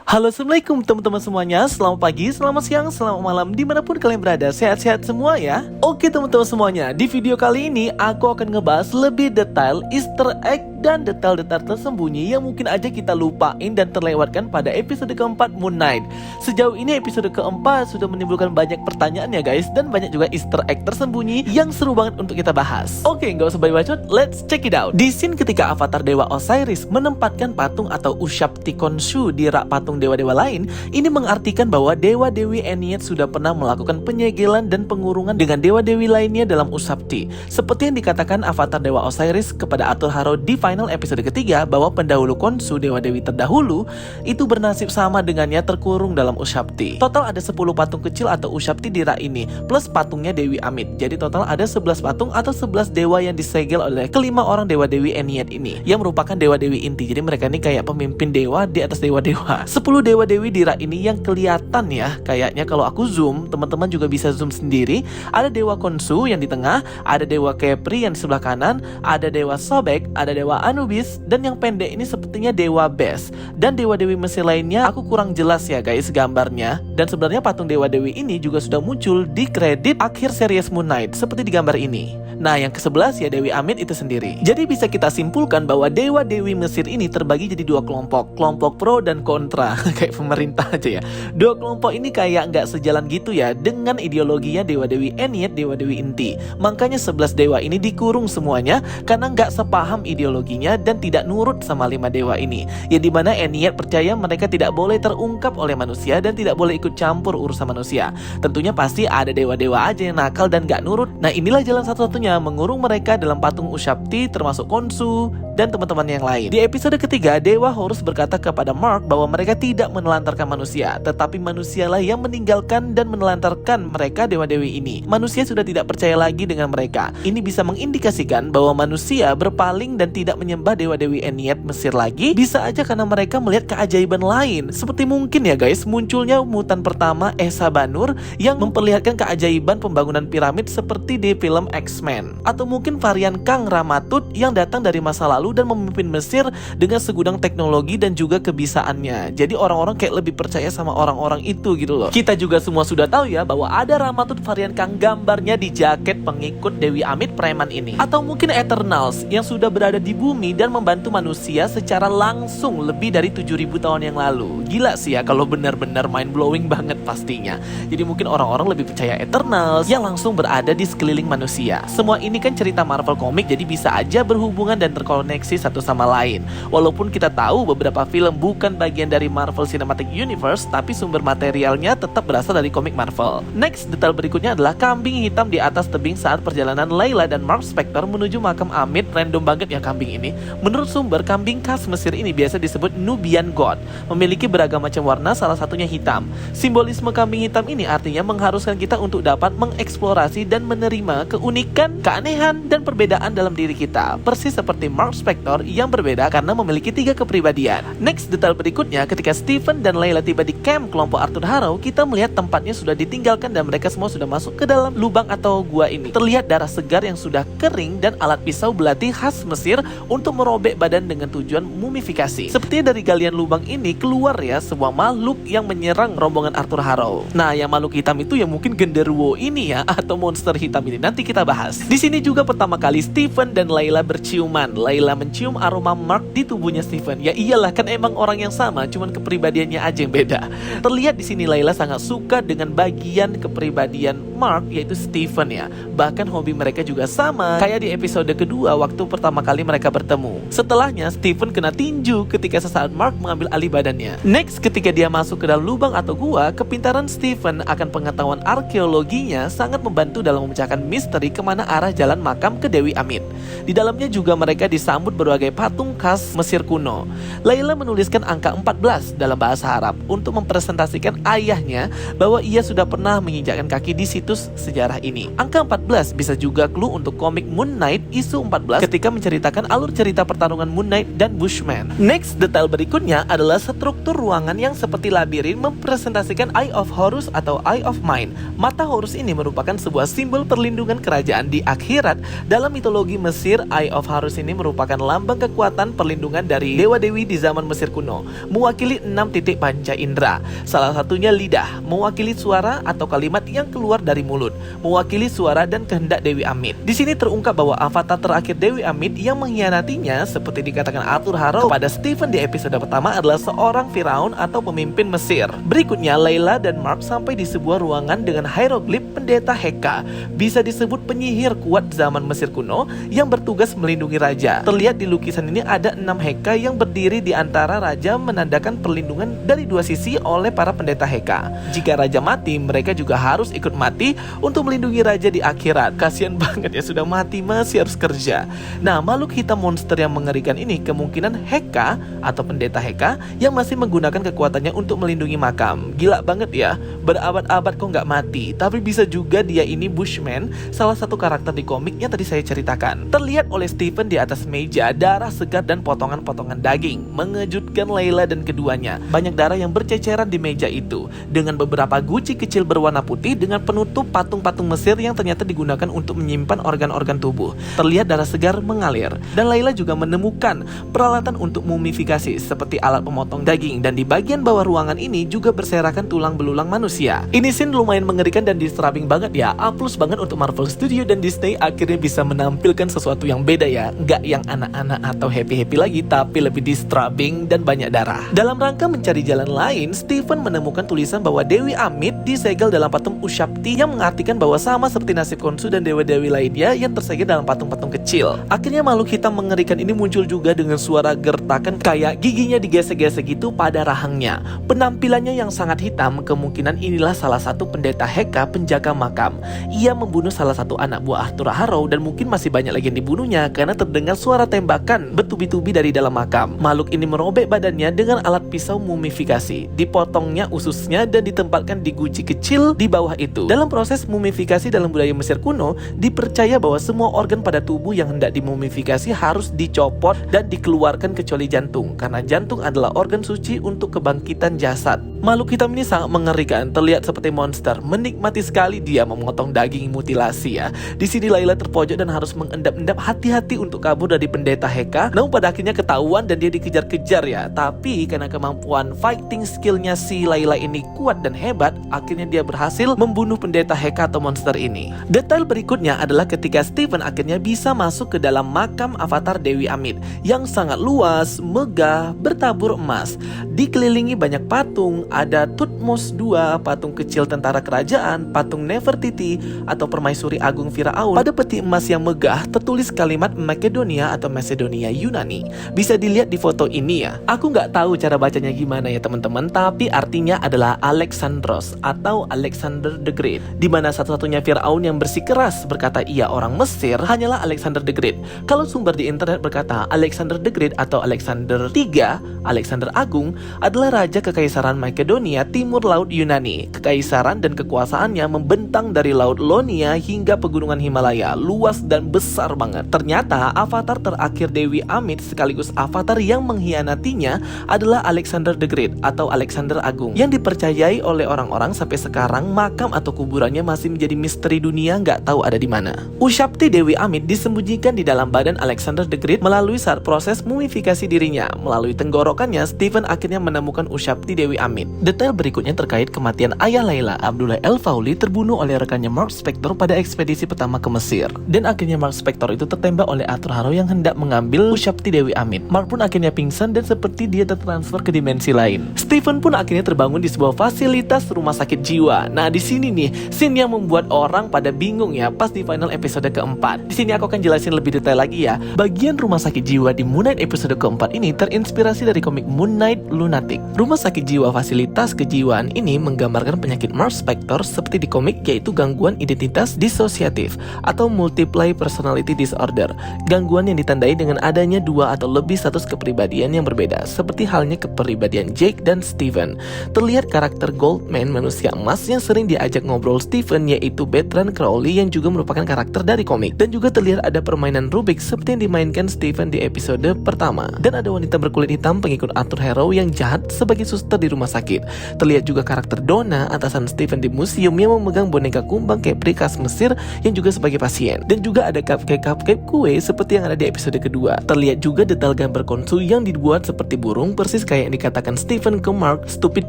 Halo, assalamualaikum teman-teman semuanya. Selamat pagi, selamat siang, selamat malam, dimanapun kalian berada. Sehat-sehat semua ya. Oke teman-teman semuanya, di video kali ini aku akan ngebahas lebih detail Easter egg dan detail-detail tersembunyi yang mungkin aja kita lupain dan terlewatkan pada episode keempat Moon Knight. Sejauh ini episode keempat sudah menimbulkan banyak pertanyaan ya guys, dan banyak juga Easter egg tersembunyi yang seru banget untuk kita bahas. Oke, nggak usah bacot, let's check it out. Di scene ketika avatar dewa Osiris menempatkan patung atau Ushabti Khonshu di rak patung dewa-dewa lain, ini mengartikan bahwa dewa-dewi Ennead sudah pernah melakukan penyegelan dan pengurungan dengan dewa-dewi lainnya dalam Ushabti. Seperti yang dikatakan avatar dewa Osiris kepada Atur Haro di final episode ketiga, bahwa pendahulu Khonshu, dewa-dewi terdahulu, itu bernasib sama dengannya terkurung dalam Ushabti. Total ada 10 patung kecil atau Ushabti di rak ini, plus patungnya Dewi Amit. Jadi total ada 11 patung atau 11 dewa yang disegel oleh kelima orang dewa-dewi Ennead ini, yang merupakan dewa-dewi inti. Jadi mereka ini kayak pemimpin dewa di atas dewa-dewa. 10 dewa-dewi di rak ini yang kelihatan ya, kayaknya kalau aku zoom, teman-teman juga bisa zoom sendiri. Ada dewa Khonshu yang di tengah, ada dewa Khepri yang di sebelah kanan, ada dewa Sobek, ada dewa Anubis, dan yang pendek ini sepertinya dewa Bes. Dan dewa-dewi Mesir lainnya aku kurang jelas ya guys gambarnya. Dan sebenarnya patung dewa-dewi ini juga sudah muncul di kredit akhir series Moon Knight seperti di gambar ini. Nah, yang ke-11 ya Dewi Amit itu sendiri. Jadi bisa kita simpulkan bahwa dewa-dewi Mesir ini terbagi jadi dua kelompok, kelompok pro dan kontra. Kayak pemerintah aja ya. Dua kelompok ini kayak nggak sejalan gitu ya dengan ideologinya dewa-dewi Ennead, dewa-dewi inti. Makanya 11 dewa ini dikurung semuanya karena nggak sepaham ideologinya dan tidak nurut sama 5 dewa ini. Yang dimana Ennead percaya mereka tidak boleh terungkap oleh manusia dan tidak boleh ikut campur urusan manusia. Tentunya pasti ada dewa-dewa aja yang nakal dan nggak nurut. Nah, inilah jalan satu-satunya mengurung mereka dalam patung Ushabti, termasuk Khonshu dan teman-teman yang lain. Di episode ketiga, Dewa Horus berkata kepada Mark bahwa mereka tidak menelantarkan manusia, tetapi manusialah yang meninggalkan dan menelantarkan mereka dewa-dewi ini. Manusia sudah tidak percaya lagi dengan mereka. Ini bisa mengindikasikan bahwa manusia berpaling dan tidak menyembah dewa-dewi Ennead Mesir lagi. Bisa aja karena mereka melihat keajaiban lain. Seperti mungkin ya guys, munculnya mutan pertama Esa Banur yang memperlihatkan keajaiban pembangunan piramid seperti di film X-Men. Atau mungkin varian Kang Ramatut yang datang dari masa lalu dan memimpin Mesir dengan segudang teknologi dan juga kebisaannya. Jadi orang-orang kayak lebih percaya sama orang-orang itu gitu loh. Kita juga semua sudah tahu ya bahwa ada Ramatut varian Kang gambarnya di jaket pengikut Dewi Amit preman ini. Atau mungkin Eternals yang sudah berada di bumi dan membantu manusia secara langsung lebih dari 7.000 tahun yang lalu. Gila sih ya kalau benar-benar mind blowing banget pastinya. Jadi mungkin orang-orang lebih percaya Eternals yang langsung berada di sekeliling manusia. Semua ini kan cerita Marvel komik, jadi bisa aja berhubungan dan terkoneksi satu sama lain. Walaupun kita tahu beberapa film bukan bagian dari Marvel Cinematic Universe, tapi sumber materialnya tetap berasal dari komik Marvel. Next, detail berikutnya adalah kambing hitam di atas tebing saat perjalanan Layla dan Mark Spector menuju makam Amit. Random banget ya kambing ini. Menurut sumber, kambing khas Mesir ini biasa disebut Nubian God, memiliki beragam macam warna, salah satunya hitam. Simbolisme kambing hitam ini artinya mengharuskan kita untuk dapat mengeksplorasi dan menerima keunikan, keanehan, dan perbedaan dalam diri kita. Persis seperti Mark Spector yang berbeda karena memiliki 3 kepribadian. Next, detail berikutnya ketika Stephen dan Layla tiba di camp kelompok Arthur Harrow, kita melihat tempatnya sudah ditinggalkan dan mereka semua sudah masuk ke dalam lubang atau gua ini. Terlihat darah segar yang sudah kering dan alat pisau belati khas Mesir untuk merobek badan dengan tujuan mumifikasi. Sepertinya dari galian lubang ini keluar ya sebuah makhluk yang menyerang rombongan Arthur Harrow. Nah, yang makhluk hitam itu yang mungkin genderuwo ini ya, atau monster hitam ini, nanti kita bahas. Di sini juga pertama kali Stephen dan Layla berciuman. Layla mencium aroma Mark di tubuhnya Stephen. Ya iyalah, kan emang orang yang sama, cuman kepribadiannya aja yang beda. Terlihat di sini Layla sangat suka dengan bagian kepribadian Mark, yaitu Stephen ya. Bahkan hobi mereka juga sama, kayak di episode kedua waktu pertama kali mereka bertemu. Setelahnya Stephen kena tinju ketika sesaat Mark mengambil alih badannya. Next, ketika dia masuk ke dalam lubang atau gua, kepintaran Stephen akan pengetahuan arkeologinya sangat membantu dalam memecahkan misteri kemana arah jalan makam ke Dewi Amit. Di dalamnya juga mereka disambut berbagai patung khas Mesir kuno. Layla menuliskan angka 14 dalam bahasa Arab untuk mempresentasikan ayahnya bahwa ia sudah pernah menginjakkan kaki di situs sejarah ini. Angka 14 bisa juga clue untuk komik Moon Knight isu 14 ketika menceritakan alur cerita pertarungan Moon Knight dan Bushman. Next, detail berikutnya adalah struktur ruangan yang seperti labirin mempresentasikan Eye of Horus atau Eye of Mind. Mata Horus ini merupakan sebuah simbol perlindungan kerajaan di di akhirat. Dalam mitologi Mesir, Eye of Horus ini merupakan lambang kekuatan perlindungan dari dewa-dewi di zaman Mesir kuno, mewakili 6 titik panca indera. Salah satunya lidah, mewakili suara atau kalimat yang keluar dari mulut, mewakili suara dan kehendak Dewi Amit. Di sini terungkap bahwa avatar terakhir Dewi Amit yang mengkhianatinya, seperti dikatakan Arthur Harrow kepada Stephen di episode pertama, adalah seorang Firaun atau pemimpin Mesir. Berikutnya, Layla dan Mark sampai di sebuah ruangan dengan hieroglif pendeta Heka, bisa disebut penyihir kuat zaman Mesir kuno yang bertugas melindungi raja. Terlihat di lukisan ini ada 6 Heka yang berdiri di antara raja, menandakan perlindungan dari dua sisi oleh para pendeta Heka. Jika raja mati, mereka juga harus ikut mati untuk melindungi raja di akhirat. Kasian banget ya, sudah mati masih harus kerja. Nah, makhluk hitam monster yang mengerikan ini kemungkinan Heka atau pendeta Heka yang masih menggunakan kekuatannya untuk melindungi makam. Gila banget ya, berabad-abad kok nggak mati. Tapi bisa juga dia ini Bushman, salah satu karakter di komik yang tadi saya ceritakan. Terlihat oleh Stephen di atas meja darah segar dan potongan-potongan daging. Mengejutkan Layla dan keduanya. Banyak darah yang berceceran di meja itu, dengan beberapa guci kecil berwarna putih dengan penutup patung-patung Mesir yang ternyata digunakan untuk menyimpan organ-organ tubuh. Terlihat darah segar mengalir. Dan Layla juga menemukan peralatan untuk mumifikasi seperti alat pemotong daging, dan di bagian bawah ruangan ini juga berserakan tulang belulang manusia. Ini scene lumayan mengerikan dan disturbing banget ya. A+ banget untuk Marvel Studio dan Disney akhirnya bisa menampilkan sesuatu yang beda ya. Nggak yang anak-anak atau happy-happy lagi, tapi lebih disturbing dan banyak darah. Dalam rangka mencari jalan lain, Stephen menemukan tulisan bahwa Dewi Amit disegel dalam patung Ushapti, yang mengartikan bahwa sama seperti nasib Khonsu dan dewa-dewi lainnya yang tersegel dalam patung-patung kecil. Akhirnya makhluk hitam mengerikan ini muncul juga dengan suara gertakan kayak giginya digesek-gesek gitu pada rahangnya. Penampilannya yang sangat hitam, kemungkinan inilah salah satu pendeta Heka penjaga makam. Ia membunuh salah satu anak buah Arthur Harrow, dan mungkin masih banyak lagi yang dibunuhnya karena terdengar suara tembakan bertubi-tubi dari dalam makam. Makhluk ini merobek badannya dengan alat pisau mumifikasi, dipotongnya ususnya dan ditempatkan di guci kecil di bawah itu. Dalam proses mumifikasi dalam budaya Mesir kuno, dipercaya bahwa semua organ pada tubuh yang hendak dimumifikasi harus dicopot dan dikeluarkan kecuali jantung, karena jantung adalah organ suci untuk kebangkitan jasad. Makhluk hitam ini sangat mengerikan, terlihat seperti monster. Menikmati sekali dia memotong daging mutilasi ya. Di sini Layla terpojok dan harus mengendap-endap hati-hati untuk kabur dari pendeta Heka. Namun pada akhirnya ketahuan dan dia dikejar-kejar ya. Tapi karena kemampuan fighting skillnya si Layla ini kuat dan hebat, akhirnya dia berhasil membunuh pendeta Heka atau monster ini. Detail berikutnya adalah ketika Stephen akhirnya bisa masuk ke dalam makam avatar Dewi Amit yang sangat luas, megah, bertabur emas. Dikelilingi banyak patung, ada Thutmose II, patung kecil tentara kerajaan, patung Nefertiti atau permaisuri agung Firaun. Pada peti emas yang megah tertulis kalimat Makedonia atau Macedonia Yunani. Bisa dilihat di foto ini ya. Aku nggak tahu cara bacanya gimana ya teman-teman, tapi artinya adalah Alexandros atau Alexander the Great, di mana satu-satunya Firaun yang bersikeras berkata ia orang Mesir hanyalah Alexander the Great. Kalau sumber di internet berkata Alexander the Great atau Alexander III, Alexander Agung, adalah raja kekaisaran Makedonia timur laut Yunani. Kekaisaran dan kekuasaannya membentang dari laut Ionia hingga pegunungan Himalaya, luas dan besar banget. Ternyata avatar terakhir Dewi Amit sekaligus avatar yang mengkhianatinya adalah Alexander the Great atau Alexander Agung, yang dipercayai oleh orang-orang sampai sekarang makam atau kuburannya masih menjadi misteri dunia, nggak tahu ada di mana. Ushapti Dewi Amit disembunyikan di dalam badan Alexander the Great melalui saat proses mumifikasi dirinya. Melalui tenggorokannya, Stephen akhirnya menemukan Ushapti Dewi Amit. Detail berikutnya terkait kematian ayah Layla, Abdullah El-Fauli, terbunuh oleh rekannya Mark Spector pada ekspedisi pertama ke Mesir. Dan akhirnya Mark Spector itu tertembak oleh Arthur Harrow yang hendak mengambil Ushapti Dewi Amit. Mark pun akhirnya pingsan dan seperti dia tertransfer ke dimensi lain. Stephen pun akhirnya terbangun di sebuah fasilitas rumah sakit jiwa. Nah, di sini nih scene yang membuat orang pada bingung ya pas di final episode keempat. Di sini aku akan jelasin lebih detail lagi ya. Bagian rumah sakit jiwa di Moon Knight episode keempat ini terinspirasi dari komik Moon Knight Lunatic. Rumah sakit jiwa fasilitas kejiwaan ini menggambarkan penyakit Mark Spector seperti di komik, yaitu gangguan identitas disosiatif atau multiple personality disorder. Gangguan yang ditandai dengan adanya dua atau lebih status kepribadian yang berbeda, seperti halnya kepribadian Jake dan Steven. Terlihat karakter Goldman, manusia emas yang sering diajak ngobrol Steven, yaitu Bertrand Crowley yang juga merupakan karakter dari komik. Dan juga terlihat ada permainan Rubik seperti yang dimainkan Steven di episode pertama. Dan ada wanita berkulit hitam pengikut Arthur Harrow yang jahat sebagai suster di rumah sakit sakit. Terlihat juga karakter Donna, atasan Steven di museum yang memegang boneka kumbang Capri khas Mesir yang juga sebagai pasien. Dan juga ada cupcake kue seperti yang ada di episode kedua. Terlihat juga detail gambar konsu yang dibuat seperti burung persis kayak yang dikatakan Steven ke Mark, stupid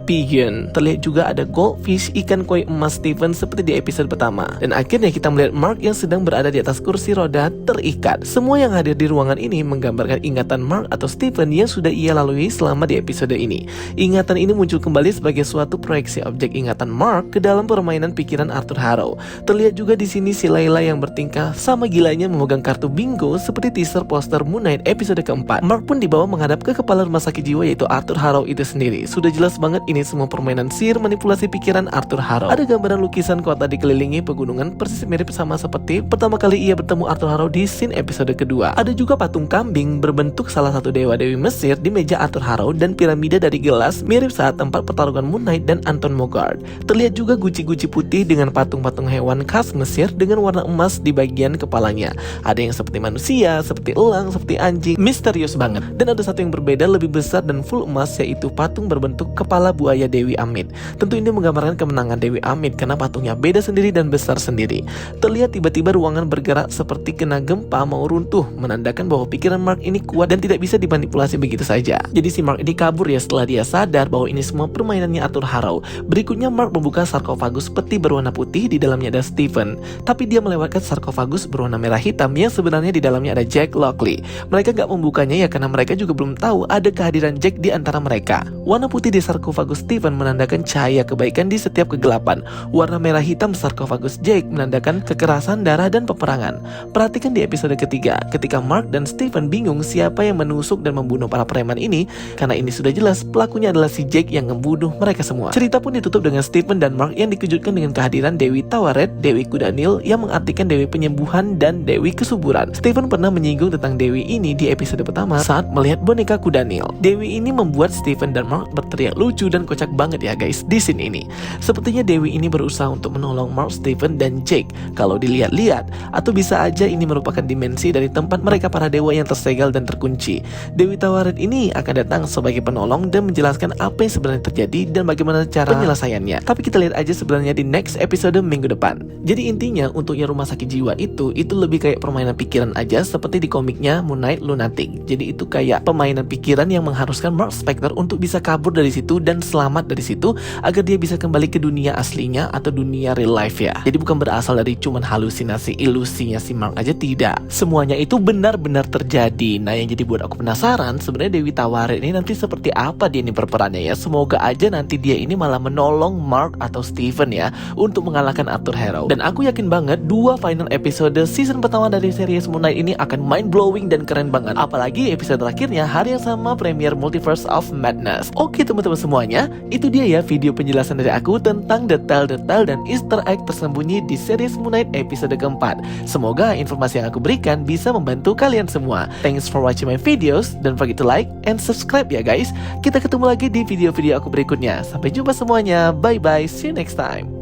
pigeon. Terlihat juga ada goldfish, ikan koi emas Steven seperti di episode pertama. Dan akhirnya kita melihat Mark yang sedang berada di atas kursi roda terikat. Semua yang hadir di ruangan ini menggambarkan ingatan Mark atau Steven yang sudah ia lalui selama di episode ini. Ingatan ini muncul kembali sebagai suatu proyeksi objek ingatan Mark ke dalam permainan pikiran Arthur Harrow. Terlihat juga di sini si Layla yang bertingkah sama gilanya memegang kartu bingo seperti teaser poster Moon Knight episode keempat. Mark pun dibawa menghadap ke kepala rumah sakit jiwa yaitu Arthur Harrow itu sendiri. Sudah jelas banget ini semua permainan sihir manipulasi pikiran Arthur Harrow. Ada gambaran lukisan kota dikelilingi pegunungan persis mirip sama seperti pertama kali ia bertemu Arthur Harrow di scene episode kedua. Ada juga patung kambing berbentuk salah satu dewa-dewi Mesir di meja Arthur Harrow dan piramida dari gelas mirip saat tempat pertarungan Moon Knight dan Anton Mogart. Terlihat juga guci-guci putih dengan patung-patung hewan khas Mesir dengan warna emas di bagian kepalanya. Ada yang seperti manusia, seperti elang, seperti anjing, misterius banget. Dan ada satu yang berbeda lebih besar dan full emas yaitu patung berbentuk kepala buaya Dewi Amit. Tentu ini menggambarkan kemenangan Dewi Amit karena patungnya beda sendiri dan besar sendiri. Terlihat tiba-tiba ruangan bergerak seperti kena gempa mau runtuh, menandakan bahwa pikiran Mark ini kuat dan tidak bisa dimanipulasi begitu saja. Jadi si Mark ini kabur ya setelah dia sadar bahwa ini semua permainannya Arthur Harrow. Berikutnya Mark membuka sarkofagus peti berwarna putih, di dalamnya ada Steven. Tapi dia melewatkan sarkofagus berwarna merah hitam yang sebenarnya di dalamnya ada Jack Lockley. Mereka gak membukanya ya karena mereka juga belum tahu ada kehadiran Jack di antara mereka. Warna putih di sarkofagus Steven menandakan cahaya kebaikan di setiap kegelapan. Warna merah hitam sarkofagus Jack menandakan kekerasan, darah, dan peperangan. Perhatikan di episode ketiga, ketika Mark dan Steven bingung siapa yang menusuk dan membunuh para preman ini, karena ini sudah jelas pelakunya adalah si Jack yang membunuh mereka semua. Cerita pun ditutup dengan Steven dan Mark yang dikejutkan dengan kehadiran Dewi Tawaret, Dewi Kudanil yang mengartikan Dewi Penyembuhan dan Dewi Kesuburan. Steven pernah menyinggung tentang Dewi ini di episode pertama saat melihat boneka Kudanil. Dewi ini membuat Steven dan Mark berteriak lucu dan kocak banget ya guys di scene ini. Sepertinya Dewi ini berusaha untuk menolong Mark, Steven, dan Jake kalau dilihat-lihat, atau bisa aja ini merupakan dimensi dari tempat mereka para dewa yang tersegel dan terkunci. Dewi Tawaret ini akan datang sebagai penolong dan menjelaskan apa yang sebenarnya terjadi dan bagaimana cara penyelesaiannya. Tapi kita lihat aja sebenarnya di next episode minggu depan. Jadi intinya untuknya rumah sakit jiwa itu lebih kayak permainan pikiran aja seperti di komiknya Moon Knight Lunatic. Jadi itu kayak permainan pikiran yang mengharuskan Mark Spector untuk bisa kabur dari situ dan selamat dari situ agar dia bisa kembali ke dunia aslinya atau dunia real life ya. Jadi bukan berasal dari cuman halusinasi ilusinya si Mark aja, tidak. Semuanya itu benar-benar terjadi. Nah yang jadi buat aku penasaran sebenarnya Dewi Tawaret ini nanti seperti apa dia ini berperannya ya. Semoga aja nanti dia ini malah menolong Mark atau Steven ya untuk mengalahkan Arthur Harrow. Dan aku yakin banget 2 final episode season pertama dari series Moon Knight ini akan mind blowing dan keren banget. Apalagi episode terakhirnya hari yang sama premier Multiverse of Madness. Oke teman-teman semuanya, itu dia ya video penjelasan dari aku tentang detail-detail dan easter egg tersembunyi di series Moon Knight episode keempat. Semoga informasi yang aku berikan bisa membantu kalian semua. Thanks for watching my videos. Don't forget to like and subscribe ya guys. Kita ketemu lagi di video-video aku berikutnya. Sampai jumpa semuanya. Bye bye. See you next time.